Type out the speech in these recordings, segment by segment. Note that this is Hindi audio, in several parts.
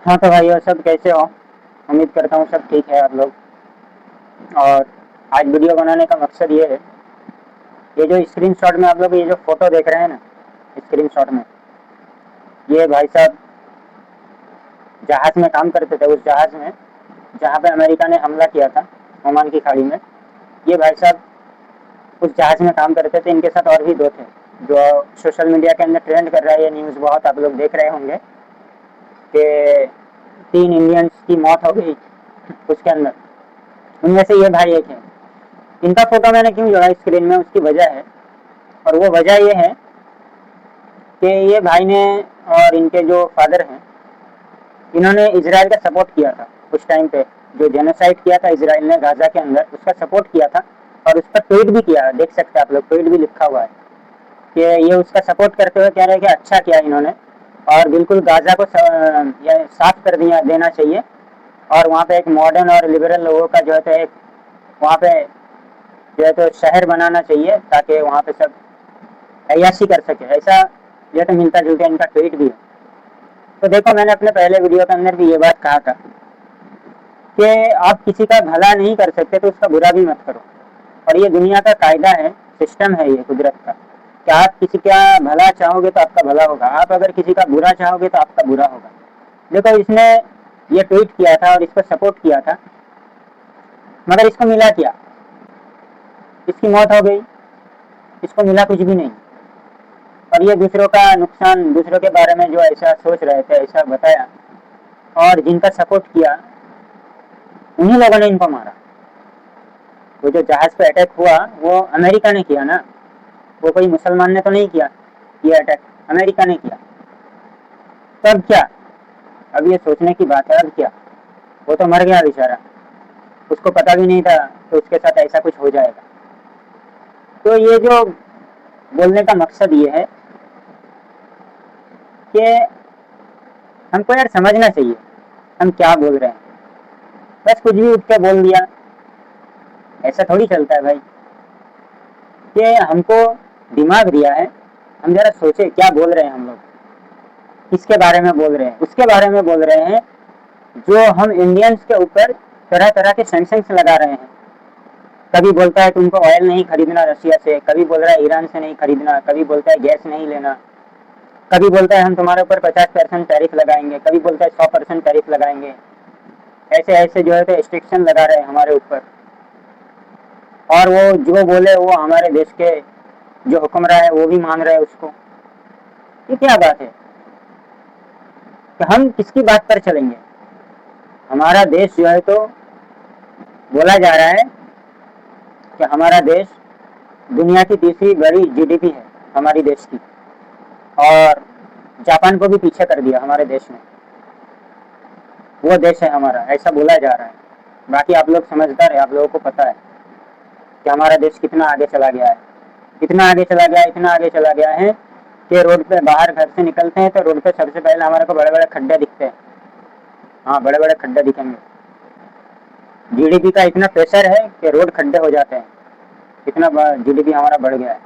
हाँ तो भाई, और सब कैसे हो? उम्मीद करता हूँ सब ठीक है आप लोग। और आज वीडियो बनाने का मकसद ये है, ये जो स्क्रीन शॉट में आप लोग ये जो फोटो देख रहे हैं ना, स्क्रीन शॉट में ये भाई साहब जहाज में काम करते थे, उस जहाज में जहाँ पे अमेरिका ने हमला किया था ओमान की खाड़ी में। ये भाई साहब उस जहाज में काम करते थे, इनके साथ और भी दो थे जो सोशल मीडिया के अंदर ट्रेंड कर रहा है। ये न्यूज़ बहुत आप लोग देख रहे होंगे कि 3 इंडियंस की मौत हो गई उसके अंदर। उनमें से ये भाई एक है। इनका फोटो मैंने क्यों जोड़ा स्क्रीन में, उसकी वजह है। और वो वजह ये है कि ये भाई ने और इनके जो फादर हैं, इन्होंने इजराइल का सपोर्ट किया था उस टाइम पे। जो जेनोसाइड किया था इसराइल ने गाजा के अंदर, उसका सपोर्ट किया था। और उस पर ट्वीट भी किया, देख सकते हैं आप लोग, ट्वीट भी लिखा हुआ है कि ये उसका सपोर्ट करते हुए कह रहे हैं कि अच्छा किया इन्होंने, और बिल्कुल गाजा को साफ कर दिया देना चाहिए। और वहाँ पे एक मॉडर्न और लिबरल लोगों का जो है तो एक वहाँ पे जो है तो शहर बनाना चाहिए, ताकि वहाँ पे सब अय्याशी कर सके। ऐसा जो है तो मिलता जुलता इनका ट्वीट भी है। तो देखो, मैंने अपने पहले वीडियो के अंदर भी ये बात कहा था कि आप किसी का भला नहीं कर सकते तो उसका बुरा भी मत करो। और ये दुनिया का कायदा है, सिस्टम है ये कुदरत का, कि आप किसी का भला चाहोगे तो आपका भला होगा, आप अगर किसी का बुरा चाहोगे तो आपका बुरा होगा। देखो, इसने ये ट्वीट किया था और इसको सपोर्ट किया था, मगर इसको मिला क्या? इसकी मौत हो गई, इसको मिला कुछ भी नहीं। और ये दूसरों का नुकसान, दूसरों के बारे में जो ऐसा सोच रहे थे, ऐसा बताया, और जिनका सपोर्ट किया उन्हीं लोगों ने इनको मारा। वो जो जहाज पे अटैक हुआ वो अमेरिका ने किया ना, वो कोई मुसलमान ने तो नहीं किया। ये अटैक अमेरिका ने किया। तब क्या? अब ये सोचने की बात है, अब क्या? वो तो मर गया बेचारा, उसको पता भी नहीं था तो उसके साथ ऐसा कुछ हो जाएगा। तो ये जो बोलने का मकसद ये है कि हमको यार समझना चाहिए हम क्या बोल रहे हैं। बस कुछ भी उठ के बोल दिया, ऐसा थोड़ी चलता है भाई। कि हमको दिमाग दिया है, हम जरा सोचे क्या बोल रहे हैं हम लोग, किसके बारे में बोल रहे हैं। उसके बारे में बोल रहे हैं जो हम इंडियंस के ऊपर तरह तरह के सैंक्शंस लगा रहे हैं। कभी बोलता है तुमको ऑयल नहीं खरीदना रशिया से, कभी बोल रहा है ईरान से नहीं खरीदना, कभी बोलता है गैस नहीं लेना, कभी बोलता है हम तुम्हारे ऊपर 50% टैरिफ लगाएंगे, कभी बोलता है 100% टैरिफ लगाएंगे। ऐसे ऐसे जो है तो रिस्ट्रिक्शन लगा रहे हैं हमारे ऊपर। और वो जो बोले वो हमारे देश के जो हुक्मरान है वो भी मान रहे हैं उसको। ये क्या बात है कि हम किसकी बात पर चलेंगे? हमारा देश जो है तो बोला जा रहा है कि हमारा देश दुनिया की तीसरी बड़ी जीडीपी है हमारी देश की, और जापान को भी पीछे कर दिया हमारे देश ने। वो देश है हमारा, ऐसा बोला जा रहा है। बाकी आप लोग समझदार है, आप लोगों को पता है कि हमारा देश कितना आगे चला गया है। इतना आगे चला गया है, इतना आगे चला गया है कि रोड पे बाहर घर से निकलते हैं तो रोड पे सबसे पहले हमारे को बड़े बड़े खड्डे दिखते हैं। हाँ, बड़े बड़े खड्डे दिखेंगे। जीडीपी का इतना प्रेशर है कि रोड खड्डे हो जाते हैं, इतना जीडीपी हमारा बढ़ गया है।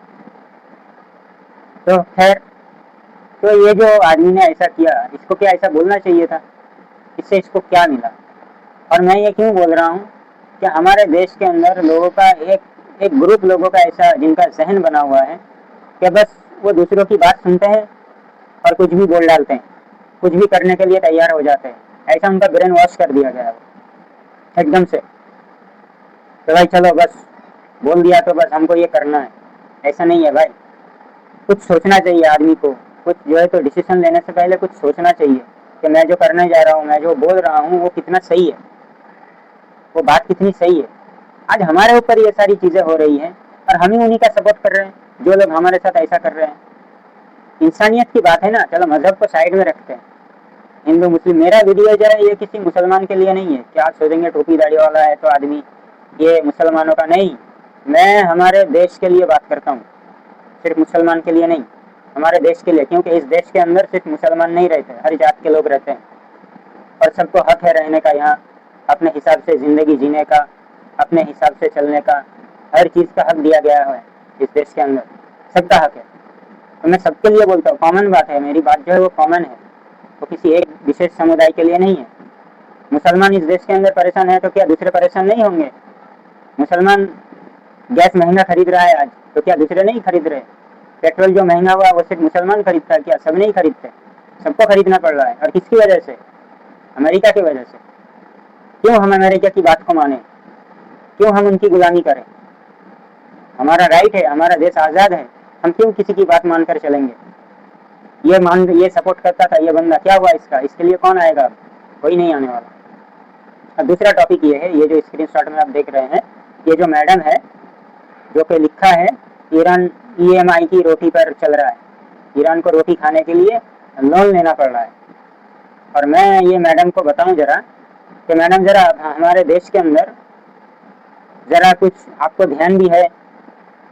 तो खैर, तो ये जो आदमी ने ऐसा किया, इसको क्या ऐसा बोलना चाहिए था? इससे इसको क्या मिला? और मैं ये क्यों बोल रहा हूँ कि हमारे देश के अंदर लोगों का एक एक ग्रुप लोगों का ऐसा, जिनका जहन बना हुआ है कि बस वो दूसरों की बात सुनते हैं और कुछ भी बोल डालते हैं, कुछ भी करने के लिए तैयार हो जाते हैं। ऐसा उनका ब्रेन वॉश कर दिया गया है एकदम से। तो भाई चलो बस बोल दिया तो बस हमको ये करना है, ऐसा नहीं है भाई। कुछ सोचना चाहिए आदमी को। कुछ जो है तो डिसीजन लेने से पहले कुछ सोचना चाहिए कि मैं जो करने जा रहा हूँ, मैं जो बोल रहा हूँ वो कितना सही है, वो बात कितनी सही है। आज हमारे ऊपर ये सारी चीज़ें हो रही हैं और हम ही उन्हीं का सपोर्ट कर रहे हैं जो लोग हमारे साथ ऐसा कर रहे हैं। इंसानियत की बात है ना, चलो मजहब को साइड में रखते हैं। हिंदू मुस्लिम, मेरा वीडियो जो है ये किसी मुसलमान के लिए नहीं है। क्या आप सोचेंगे टोपी दाढ़ी वाला है तो आदमी ये मुसलमानों का नहीं। मैं हमारे देश के लिए बात करता हूँ, सिर्फ मुसलमान के लिए नहीं, हमारे देश के लिए। क्योंकि इस देश के अंदर सिर्फ मुसलमान नहीं रहते, हर जात के लोग रहते हैं और सबको हक है रहने का यहाँ, अपने हिसाब से ज़िंदगी जीने का, अपने हिसाब से चलने का। हर चीज़ का हक दिया गया है इस देश के अंदर, सबका हक है। तो मैं सबके लिए बोलता हूँ, कॉमन बात है, मेरी बात जो है वो कॉमन है। वो किसी एक विशेष समुदाय के लिए नहीं है। मुसलमान इस देश के अंदर परेशान है तो क्या दूसरे परेशान नहीं होंगे? मुसलमान गैस महंगा खरीद रहा है आज, तो क्या दूसरे नहीं खरीद रहे? पेट्रोल जो महंगा हुआ वो सिर्फ मुसलमान खरीदता है क्या? सब नहीं खरीदते, सबको खरीदना पड़ रहा है। और किसकी वजह से? अमेरिका की वजह से। क्यों हम अमेरिका की बात को माने? क्यों हम उनकी गुलामी करें? हमारा राइट है, हमारा देश आज़ाद है, हम क्यों किसी की बात मानकर चलेंगे? ये सपोर्ट करता था ये बंदा, क्या हुआ इसका? इसके लिए कौन आएगा? कोई नहीं आने वाला। अब दूसरा टॉपिक ये है, ये जो स्क्रीनशॉट में आप देख रहे हैं, ये जो मैडम है जो कि लिखा है ईरान EMI की रोटी पर चल रहा है, ईरान को रोटी खाने के लिए लोन लेना पड़ रहा है। और मैं ये मैडम को बताऊं जरा कि मैडम जरा हमारे देश के अंदर जरा कुछ आपको ध्यान भी है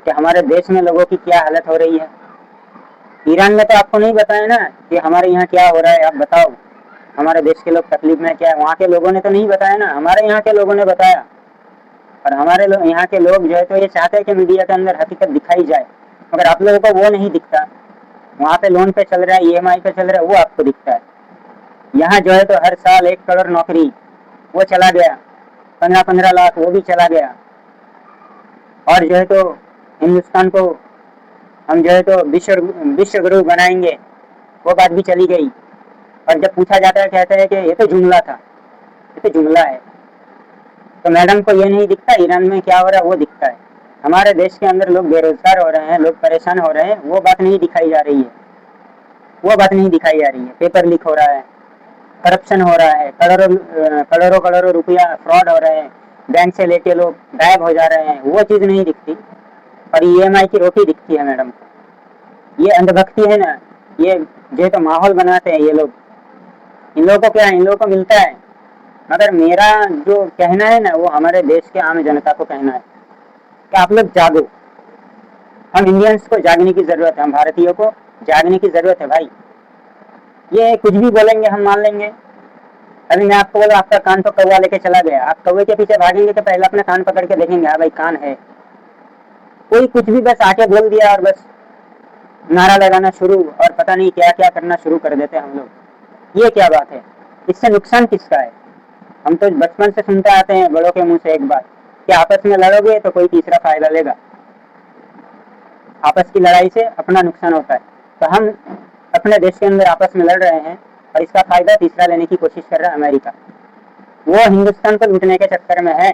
कि हमारे देश में लोगों की क्या हालत हो रही है। ईरान में तो आपको नहीं बताया ना कि हमारे यहाँ क्या हो रहा है, आप बताओ हमारे देश के लोग तकलीफ में क्या है? वहाँ के लोगों ने तो नहीं बताया ना, हमारे यहाँ के लोगों ने बताया। और हमारे यहाँ के लोग जो है तो ये चाहते हैं कि मीडिया के अंदर हकीकत दिखाई जाए, मगर आप लोगों को वो नहीं दिखता। वहाँ पे लोन पे चल रहा है, EMI पे चल रहा है, वो आपको दिखता है। यहाँ जो है तो हर साल 1 करोड़ नौकरी वो चला गया, 15-15 लाख वो भी चला गया। और जो है तो हिंदुस्तान को हम जो है तो विश्व गुरु बनाएंगे, वो बात भी चली गई। और जब पूछा जाता है कहते हैं कि ये तो जुमला था, ये तो जुमला है। तो मैडम को ये नहीं दिखता ईरान में क्या हो रहा है, वो दिखता है। हमारे देश के अंदर लोग बेरोजगार हो रहे हैं, लोग परेशान हो रहे हैं, वो बात नहीं दिखाई जा रही है, वो बात नहीं दिखाई जा रही है। पेपर लीक हो रहा है, करप्शन हो रहा है, करोड़ों रुपया फ्रॉड हो रहे हैं, बैंक से लेके लोग गायब हो जा रहे हैं, वो चीज़ नहीं दिखती। और EMI की रोटी दिखती है मैडम को। ये अंधभक्ति है ना, ये जो तो माहौल बनाते हैं ये लोग। इन लोगों को क्या है, इन लोगों को मिलता है। मगर मेरा जो कहना है ना, वो हमारे देश के आम जनता को कहना है कि आप लोग जागो। हम इंडियंस को जागने की जरूरत है, हम भारतीयों को जागने की जरूरत है भाई। ये कुछ भी बोलेंगे हम मान लेंगे। अभी मैं आपको बोला आपका कान तो कौवा लेके चला गया, आप कौवे के पीछे भागेंगे तो पहले अपना कान पकड़ के देखेंगे, हाँ भाई कान है। कोई कुछ भी बस आके बोल दिया और बस नारा लगाना शुरू, और पता नहीं क्या क्या करना शुरू कर देते हैं हम लोग। ये क्या बात है? इससे नुकसान किसका है? हम तो बचपन से सुनते आते हैं बड़ों के मुंह से एक बात कि आपस में लड़ोगे तो कोई तीसरा फायदा लेगा। आपस की लड़ाई से अपना नुकसान होता है। तो हम अपने देश के अंदर आपस में लड़ रहे हैं और इसका फायदा तीसरा लेने की कोशिश कर रहा है अमेरिका। वो हिंदुस्तान को लूटने के चक्कर में है।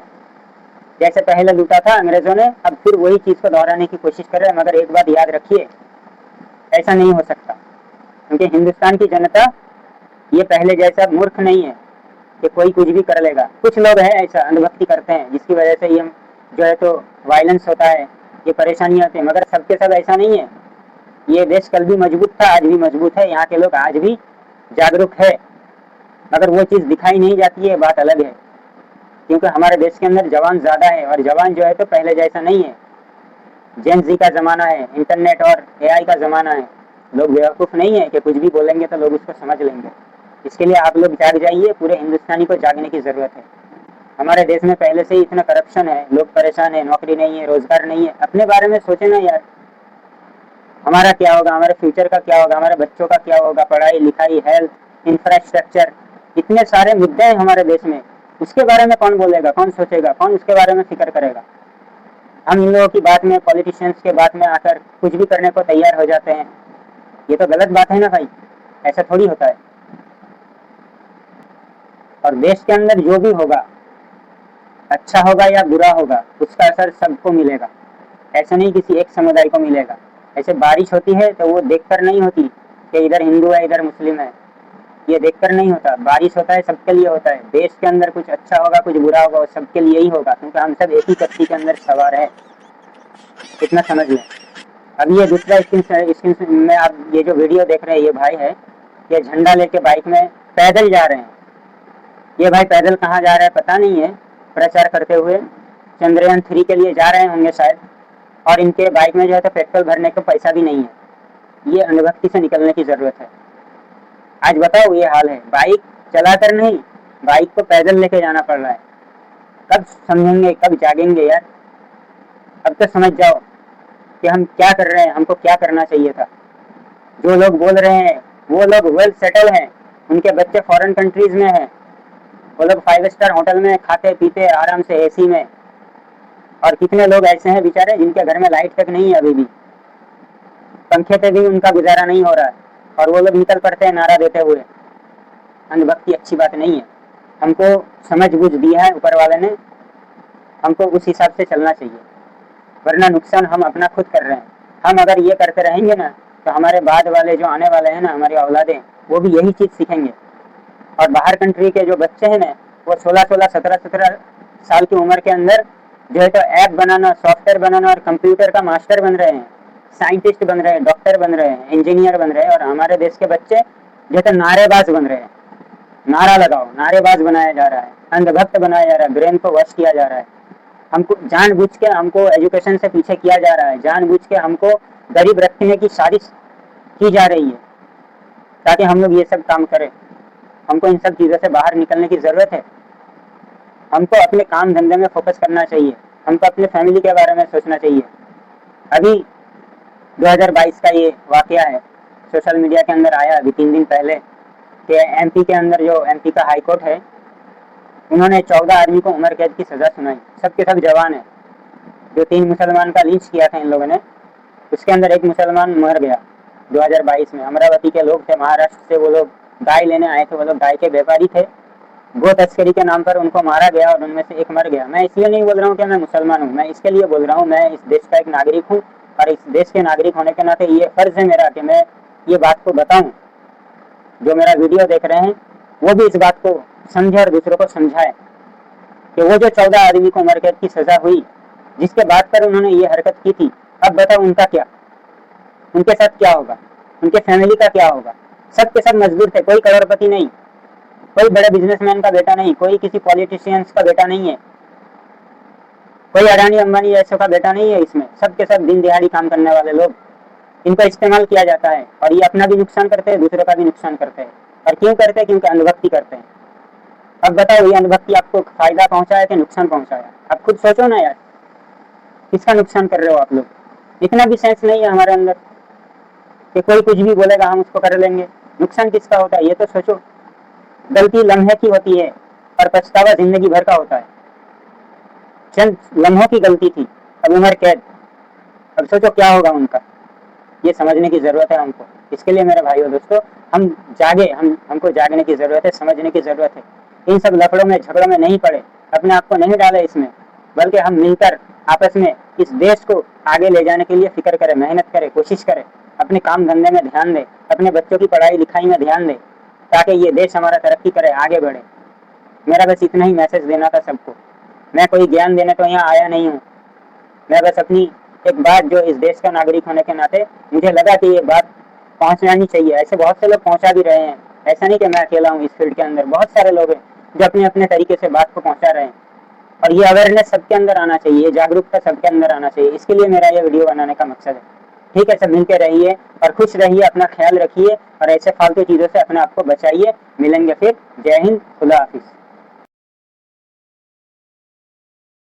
जैसे पहले लूटा था अंग्रेजों ने, अब फिर वही चीज को दोहराने की कोशिश कर रहे हैं। मगर एक बात याद रखिए, ऐसा नहीं हो सकता, क्योंकि हिंदुस्तान की जनता ये पहले जैसा मूर्ख नहीं है कि कोई कुछ भी कर लेगा। कुछ लोग हैं ऐसा अंधभक्ति करते हैं जिसकी वजह से ये जो है तो वायलेंस होता है, ये परेशानियां होती है। मगर सबके सब ऐसा नहीं है। ये देश कल भी मजबूत था, आज भी मजबूत है, यहाँ के लोग आज भी जागरूक है। मगर वो चीज़ दिखाई नहीं जाती है, बात अलग है। क्योंकि हमारे देश के अंदर जवान ज़्यादा है, और जवान जो है तो पहले जैसा नहीं है। जेन जी का ज़माना है, इंटरनेट और AI का ज़माना है। लोग बेवकूफ़ नहीं है कि कुछ भी बोलेंगे तो लोग उसको समझ लेंगे। इसके लिए आप लोग जाग जाइए, पूरे हिंदुस्तानी को जागने की ज़रूरत है। हमारे देश में पहले से ही इतना करप्शन है, लोग परेशान है, नौकरी नहीं है, रोजगार नहीं है। अपने बारे में सोचे ना यार, हमारा क्या होगा, हमारे फ्यूचर का क्या होगा, हमारे बच्चों का क्या होगा, पढ़ाई लिखाई, हेल्थ, इंफ्रास्ट्रक्चर, इतने सारे मुद्दे हैं हमारे देश में। उसके बारे में कौन बोलेगा, कौन सोचेगा, कौन उसके बारे में फिक्र करेगा? हम इन लोगों की बात में, पॉलिटिशियंस के बात में आकर कुछ भी करने को तैयार हो जाते हैं। ये तो गलत बात है ना भाई, ऐसा थोड़ी होता है। और देश के अंदर जो भी होगा, अच्छा होगा या बुरा होगा, उसका असर सबको मिलेगा। ऐसा नहीं किसी एक समुदाय को मिलेगा। ऐसे बारिश होती है तो वो देखकर नहीं होती कि इधर हिंदू है इधर मुस्लिम है, ये देखकर नहीं होता। बारिश होता है सबके लिए होता है। देश के अंदर कुछ अच्छा होगा कुछ बुरा होगा, वो सबके लिए ही होगा, क्योंकि हम सब एक ही कश्ती के अंदर सवार है। इतना समझ लें। अभी ये दूसरा स्क्रीन में आप ये जो वीडियो देख रहे हैं, ये भाई है, ये झंडा लेके बाइक में पैदल जा रहे हैं। ये भाई पैदल कहाँ जा रहे हैं पता नहीं है, प्रचार करते हुए चंद्रयान 3 के लिए जा रहे होंगे शायद। और इनके बाइक में जो है तो पेट्रोल भरने का पैसा भी नहीं है। ये अंधभक्ति से निकलने की जरूरत है। आज बताओ ये हाल है, बाइक चलाकर नहीं, बाइक को पैदल लेके जाना पड़ रहा है। कब समझेंगे, कब जागेंगे यार? अब तो समझ जाओ कि हम क्या कर रहे हैं, हमको क्या करना चाहिए था। जो लोग बोल रहे हैं वो लोग वेल सेटल हैं, उनके बच्चे फॉरेन कंट्रीज में हैं, वो लोग 5 स्टार होटल में खाते पीते आराम से एसी में। और कितने लोग ऐसे हैं बेचारे जिनके घर में लाइट तक नहीं है, अभी भी पंखे पे भी उनका गुजारा नहीं हो रहा है, और वो लोग निकल पड़ते हैं नारा देते हुए। अंधभक्ति अच्छी बात नहीं है। हमको समझ बूझ दी है ऊपर वाले ने, हमको उस हिसाब से चलना चाहिए, वरना नुकसान हम अपना खुद कर रहे हैं। हम अगर ये करते रहेंगे ना तो हमारे बाद वाले जो आने वाले हैं ना, हमारी औलादें, वो भी यही चीज़ सीखेंगे। और बाहर कंट्री के जो बच्चे हैं ना, वो 16-16, 17-17 साल की उम्र के अंदर जो है तो ऐप बनाना, सॉफ्टवेयर बनाना और कंप्यूटर का मास्टर बन रहे हैं, साइंटिस्ट बन रहे हैं, डॉक्टर बन रहे हैं, इंजीनियर बन रहे हैं। और हमारे देश के बच्चे जो है तो नारेबाज बन रहे हैं। नारा लगाओ, नारेबाज बनाया जा रहा है, अंधभक्त बनाया जा रहा है, ब्रेन को वश किया जा रहा है। हमको जानबूझ के हमको एजुकेशन से पीछे किया जा रहा है, जानबूझ के हमको गरीब रखने की साजिश की जा रही है ताकि हम लोग ये सब काम करें। हमको इन सब चीज़ों से बाहर निकलने की ज़रूरत है। हमको अपने काम धंधे में फोकस करना चाहिए, हमको अपने फैमिली के बारे में सोचना चाहिए। अभी 2022 का ये वाकया है, सोशल मीडिया के अंदर आया अभी 3 दिन पहले कि एमपी के अंदर जो एमपी का हाई कोर्ट है, उन्होंने 14 आदमी को उम्र कैद की सज़ा सुनाई। सब के सब जवान है। जो 3 मुसलमान का लिंच किया था इन लोगों ने, उसके अंदर एक मुसलमान मर गया 2022 में। अमरावती के लोग थे, महाराष्ट्र से, वो लोग गाय लेने आए थे, वो लोग गाय के व्यापारी थे। गो तस्करी के नाम पर उनको मारा गया और उनमें से एक मर गया। मैं इसलिए नहीं बोल रहा हूँ कि मैं मुसलमान हूँ, मैं इसके लिए बोल रहा हूँ, मैं इस देश का एक नागरिक हूँ और इस देश के नागरिक होने के नाते ये फर्ज है मेरा कि मैं ये बात को बताऊँ। जो मेरा वीडियो देख रहे हैं वो भी इस बात को समझे और दूसरों को समझाए कि वो जो 14 आदमी को उम्र कैद की सजा हुई, जिसके बाद पर उन्होंने ये हरकत की थी, अब बताओ उनका क्या, उनके साथ क्या होगा, उनके फैमिली का क्या होगा। सब के सब मजदूर थे, कोई करोड़पति नहीं, कोई बड़े बिजनेसमैन का बेटा नहीं, कोई किसी पॉलिटिशियंस का बेटा नहीं है, कोई अडानी अंबानी ऐसों का बेटा नहीं है। इसमें सब के सब दिन दिहाड़ी काम करने वाले लोग, इनका इस्तेमाल किया जाता है और ये अपना भी नुकसान करते हैं, दूसरे का भी नुकसान करते हैं। और क्यों करते हैं? क्योंकि अंधभक्ति करते हैं। अब बताओ ये अंधभक्ति आपको फायदा पहुंचाया कि नुकसान पहुंचाया? आप खुद सोचो ना यार, किसका नुकसान कर रहे हो आप लोग? इतना भी सेंस नहीं है हमारे अंदर कि कोई कुछ भी बोलेगा हम उसको कर लेंगे। नुकसान किसका होता है ये तो सोचो। गलती लम्हे की होती है और पछतावा जिंदगी भर का होता है। चंद लम्हों की गलती थी, अब उम्र कैद। अब सोचो क्या होगा उनका, ये समझने की जरूरत है हमको। इसके लिए मेरे भाइयों दोस्तों, हम जागे, हमको जागने की जरूरत है, समझने की जरूरत है। इन सब लफड़ों में झगड़ों में नहीं पड़े, अपने आप को नहीं डाले इसमें, बल्कि हम मिलकर आपस में इस देश को आगे ले जाने के लिए फिक्र करें, मेहनत करें, कोशिश करें, अपने काम धंधे में ध्यान दें, अपने बच्चों की पढ़ाई लिखाई में ध्यान दें, ताकि ये देश हमारा तरक्की करे, आगे बढ़े। मेरा बस इतना ही मैसेज देना था सबको। मैं कोई ज्ञान देने तो यहाँ आया नहीं हूँ, मैं बस अपनी एक बात जो इस देश का नागरिक होने के नाते मुझे लगा कि ये बात पहुँचनी चाहिए। ऐसे बहुत से लोग पहुँचा भी रहे हैं, ऐसा नहीं कि मैं अकेला हूँ। इस फील्ड के अंदर बहुत सारे लोग हैं जो अपने अपने तरीके से बात को पहुँचा रहे हैं, और ये अवेयरनेस सबके अंदर आना चाहिए, जागरूकता सबके अंदर आना चाहिए। इसके लिए मेरा ये वीडियो बनाने का मकसद है। ठीक है, सब मिलके रहिए और खुश रहिए, अपना ख्याल रखिए और ऐसे फालतू चीज़ों से अपने आप को बचाइए। मिलेंगे फिर। जय हिंद, खुदा हाफिज़।